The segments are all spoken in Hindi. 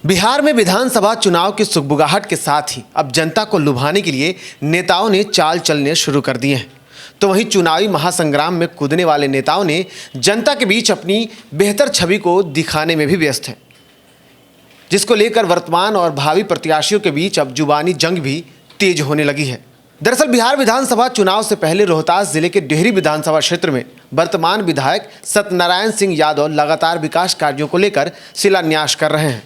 बिहार में विधानसभा चुनाव की सुगबुगाहट के साथ ही अब जनता को लुभाने के लिए नेताओं ने चाल चलने शुरू कर दिए हैं। तो वहीं चुनावी महासंग्राम में कूदने वाले नेताओं ने जनता के बीच अपनी बेहतर छवि को दिखाने में भी व्यस्त हैं, जिसको लेकर वर्तमान और भावी प्रत्याशियों के बीच अब जुबानी जंग भी तेज होने लगी है। दरअसल बिहार विधानसभा चुनाव से पहले रोहतास जिले के डेहरी विधानसभा क्षेत्र में वर्तमान विधायक सत्यनारायण सिंह यादव लगातार विकास कार्यों को लेकर शिलान्यास कर रहे हैं,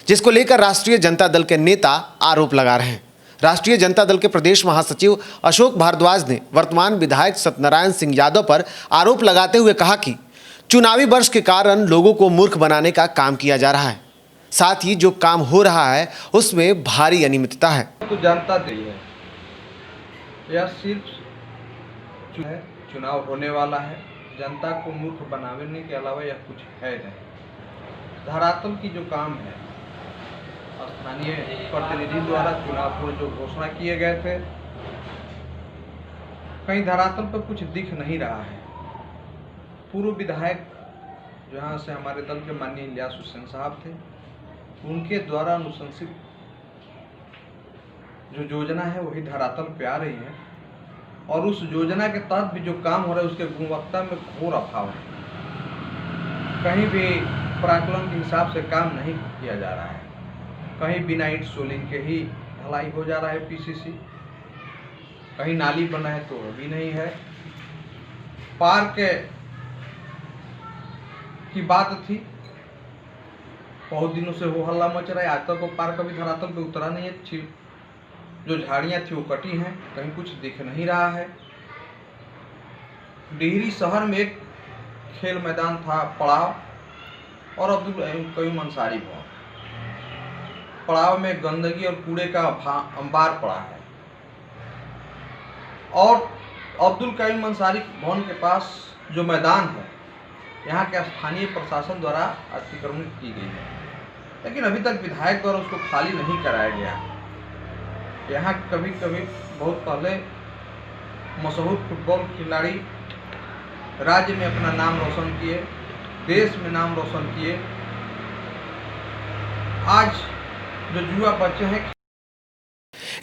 जिसको लेकर राष्ट्रीय जनता दल के नेता आरोप लगा रहे हैं। राष्ट्रीय जनता दल के प्रदेश महासचिव अशोक भारद्वाज ने वर्तमान विधायक सत्यनारायण सिंह यादव पर आरोप लगाते हुए कहा कि चुनावी वर्ष के कारण लोगों को मूर्ख बनाने का काम किया जा रहा है, साथ ही जो काम हो रहा है उसमें भारी अनियमितता है। तो जनता दी है, यह सिर्फ चुनाव होने वाला है, जनता को मूर्ख बनाने के अलावा यह कुछ है नहीं। धरातल की जो काम है, स्थानीय प्रतिनिधि द्वारा चुनाव पूर्व जो घोषणा किए गए थे, कहीं धरातल पर कुछ दिख नहीं रहा है। पूर्व विधायक जहां से हमारे दल के माननीय इलियास हुसैन साहब थे, उनके द्वारा अनुशंसित जो योजना है वही धरातल पे आ रही है, और उस योजना के तहत भी जो काम हो रहा है उसके गुणवत्ता में घोर अभाव है। कहीं भी पराकलन के हिसाब से काम नहीं किया जा रहा है, कहीं बिना ईंट सोलिंग के ही ढलाई हो जा रहा है पीसीसी, कहीं नाली बना है तो वो भी नहीं है। पार्क की बात थी, बहुत दिनों से वो हल्ला मच रहा है, आज तक वो पार्क अभी धरातल पे उतरा नहीं है। जो झाड़ियाँ थी वो कटी हैं, कहीं कुछ दिख नहीं रहा है। डेहरी शहर में एक खेल मैदान था पड़ाव, और अब्दुल कयूम अंसारी भवन। पड़ाव में गंदगी और कूड़े का अंबार पड़ा है, और अब्दुल कयूम अंसारी भवन के पास जो मैदान है, यहाँ के स्थानीय प्रशासन द्वारा अतिक्रमण की गई है, लेकिन अभी तक विधायक द्वारा उसको खाली नहीं कराया गया। यहाँ कभी कभी बहुत पहले मशहूर फुटबॉल खिलाड़ी राज्य में अपना नाम रोशन किए, देश में नाम रोशन किए, आज जो युवा बच्चे हैं।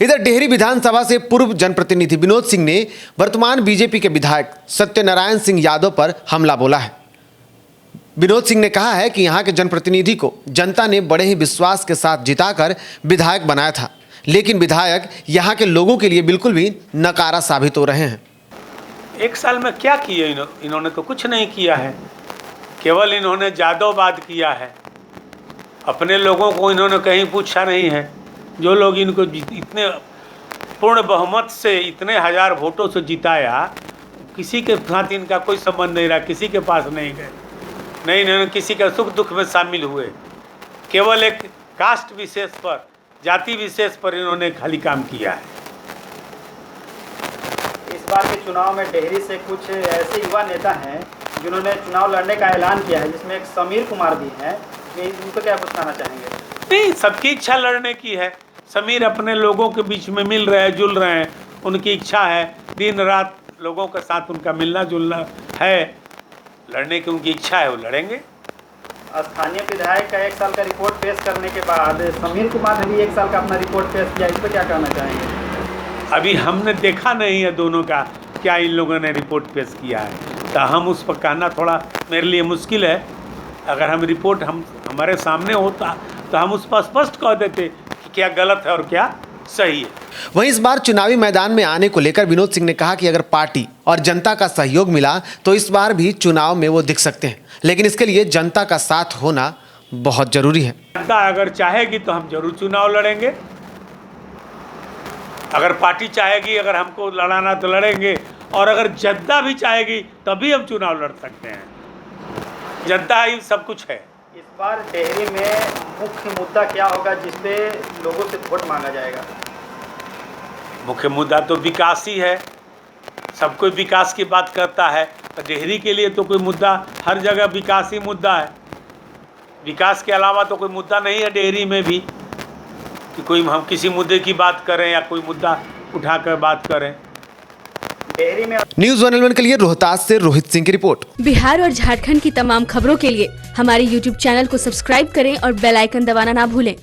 इधर डेहरी विधानसभा से पूर्व जनप्रतिनिधि विनोद सिंह ने वर्तमान बीजेपी के विधायक सत्यनारायण सिंह यादव पर हमला बोला है। विनोद सिंह ने कहा है कि यहाँ के जनप्रतिनिधि को जनता ने बड़े ही विश्वास के साथ जिताकर विधायक बनाया था, लेकिन विधायक यहाँ के लोगों के लिए बिल्कुल भी नकारा साबित हो रहे हैं। एक साल में क्या किए इन्होंने तो कुछ नहीं किया है, केवल इन्होंने जादववाद किया है। अपने लोगों को इन्होंने कहीं पूछा नहीं है। जो लोग इनको इतने पूर्ण बहुमत से इतने हजार वोटों से जिताया, किसी के साथ इनका कोई संबंध नहीं रहा, किसी के पास नहीं गए, नहीं इन्होंने किसी का सुख दुख में शामिल हुए। केवल एक कास्ट विशेष पर, जाति विशेष पर इन्होंने खाली काम किया है। इस बार के चुनाव में डेहरी से कुछ ऐसे युवा नेता हैं जिन्होंने चुनाव लड़ने का ऐलान किया है, जिसमें एक समीर कुमार भी हैं। उनको क्या कुछ कहना चाहेंगे? नहीं, सबकी इच्छा लड़ने की है। समीर अपने लोगों के बीच में मिल रहे हैं, जुल रहे हैं, उनकी इच्छा है, दिन रात लोगों के साथ उनका मिलना जुलना है, लड़ने की उनकी इच्छा है, वो लड़ेंगे। स्थानीय विधायक का 1 साल का रिपोर्ट पेश करने के बाद समीर कुमार ने भी 1 साल का अपना रिपोर्ट पेश किया, इस पर क्या कहना चाहेंगे? अभी हमने देखा नहीं है दोनों का क्या इन लोगों ने रिपोर्ट पेश किया है, तो हम उस पर कहना थोड़ा मेरे लिए मुश्किल है। अगर हम रिपोर्ट हमारे सामने होता तो हम उस पर स्पष्ट कह देते कि क्या गलत है और क्या सही है। वहीं इस बार चुनावी मैदान में आने को लेकर विनोद सिंह ने कहा कि अगर पार्टी और जनता का सहयोग मिला तो इस बार भी चुनाव में वो दिख सकते हैं, लेकिन इसके लिए जनता का साथ होना बहुत जरूरी है। जनता अगर चाहेगी तो हम जरूर चुनाव लड़ेंगे। अगर पार्टी चाहेगी, अगर हमको लड़ाना तो लड़ेंगे, और अगर जनता भी चाहेगी तभी हम चुनाव लड़ सकते हैं। जनता ही सब कुछ है। इस बार डेहरी में मुख्य मुद्दा क्या होगा जिसपे लोगों से वोट मांगा जाएगा? मुख्य मुद्दा तो विकास ही है। सब कोई विकास की बात करता है, तो डेहरी के लिए तो कोई मुद्दा, हर जगह विकास ही मुद्दा है। विकास के अलावा तो कोई मुद्दा नहीं है डेहरी में भी कि कोई हम किसी मुद्दे की बात करें या कोई मुद्दा उठाकर बात करें। डेहरी में। न्यूज 111 के लिए रोहतास से रोहित सिंह की रिपोर्ट। बिहार और झारखंड की तमाम खबरों के लिए हमारे YouTube चैनल को सब्सक्राइब करें और बेल आइकन दबाना ना भूलें।